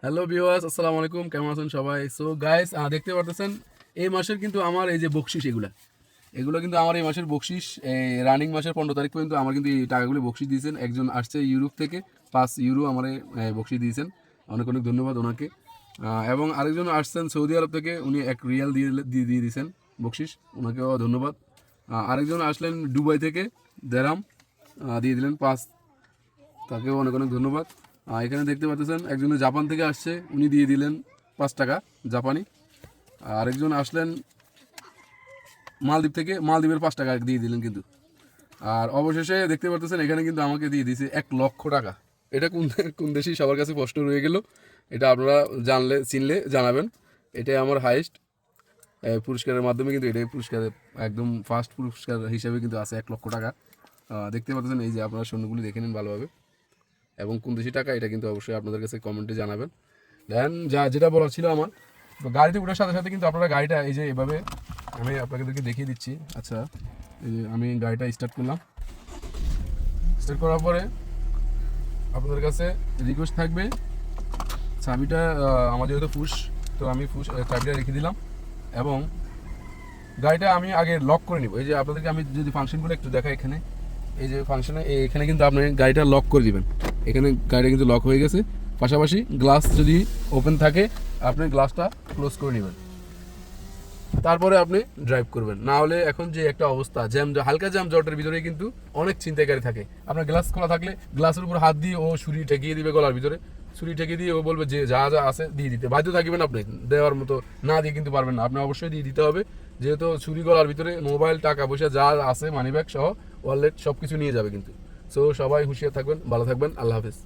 Hello viewers, আসসালামু আলাইকুম। কেমন আছেন সবাই? সো গাইস, দেখতে পারতেছেন এই মাসের কিন্তু আমার এই যে বকশিস, এগুলো কিন্তু আমার এই মাসের বকশিস। রানিং মাসের 15 তারিখ পর্যন্ত আমার কিন্তু এই টাকাগুলো বকশিস দিয়েছেন। একজন আসছে ইউরোপ থেকে, 5 ইউরো আমার বকশিস দিয়েছেন। অনেক অনেক ধন্যবাদ ওনাকে। এবং আরেকজন আসছেন সৌদি আরব থেকে, উনি 1 রিয়াল দিয়ে দিয়েছেন বকশিস, ওনাকেও ধন্যবাদ। আরেকজন আসলেন দুবাই থেকে, দেরাম দিয়ে দিলেন 5, তাকেও অনেক অনেক ধন্যবাদ। এখানে দেখতে পাচ্ছেন একজন জাপান থেকে আসছে, উনি দিয়ে দিলেন 5 টাকা জাপানি। আরেকজন আসলেন মালদ্বীপ থেকে, মালদ্বীপের 5 টাকা দিয়ে দিলেন কিন্তু। আর অবশেষে দেখতে পাচ্ছেন এখানে কিন্তু আমাকে দিয়ে দিয়েছে 1 লক্ষ টাকা। এটা কোন কোন দেশেই সবার কাছে প্রশ্ন রয়ে গেল। এটা আপনারা চিনলে জানাবেন। এটাই আমার হাইস্ট পুরস্কারের মাধ্যমে, কিন্তু এটাই পুরস্কারের একদম ফার্স্ট পুরস্কার হিসেবে কিন্তু আছে 1 লক্ষ টাকা। দেখতে পাচ্ছেন এই যে আপনারা সৈন্যগুলি দেখে নিন ভালোভাবে, এবং কোন দেশি টাকা এটা কিন্তু অবশ্যই আপনাদের কাছে কমেন্টে জানাবেন। দেন যেটা বলার ছিল আমার, তো গাড়িতে ওঠার সাথে সাথে কিন্তু আপনারা গাড়িটা এই যে এভাবে আমি আপনাদেরকে দেখিয়ে দিচ্ছি। আচ্ছা, এই যে আমি গাড়িটা স্টার্ট করলাম। স্টার্ট করার পরে আপনাদের কাছে রিকোয়েস্ট থাকবে, চাবিটা আমার যেহেতু পুশ, তো আমি চাবিটা রেখে দিলাম এবং গাড়িটা আমি আগে লক করে নিব। এই যে আপনাদেরকে আমি যদি ফাংশনগুলো একটু দেখাই, এখানে এই যে ফাংশনে এখানে কিন্তু আপনি গাড়িটা লক করে দিবেন। এখানে গাড়িটা কিন্তু লক হয়ে গেছে। পাশাপাশি গ্লাস যদি ওপেন থাকে, আপনি গ্লাসটা ক্লোজ করে নেবেন, তারপরে আপনি ড্রাইভ করবেন। না হলে এখন যে একটা অবস্থা, হালকা জ্যাম জটের ভিতরে কিন্তু অনেক ছিনতাইকারী থাকে। আপনার গ্লাস খোলা থাকলে গ্লাসের উপর হাত দিয়ে ও ছুরি ঠেকিয়ে দিবে গলার ভিতরে, ছুরি ঠেকিয়ে দিয়ে ও বলবে যে যা যা আছে দিয়ে দিতে বাধ্য থাকবেন। আপনি দেওয়ার মতো না দিয়ে কিন্তু পারবেন না, আপনি অবশ্যই দিয়ে দিতে হবে। যেহেতু ছুরি গলার ভিতরে মোবাইল, টাকা পয়সা যা আছে, মানি ব্যাগ সহ ওয়ালেট সব কিছু নিয়ে যাবে কিন্তু। সো সবাই হুঁশিয়ার থাকবেন, ভালো থাকবেন, আল্লাহ হাফেজ।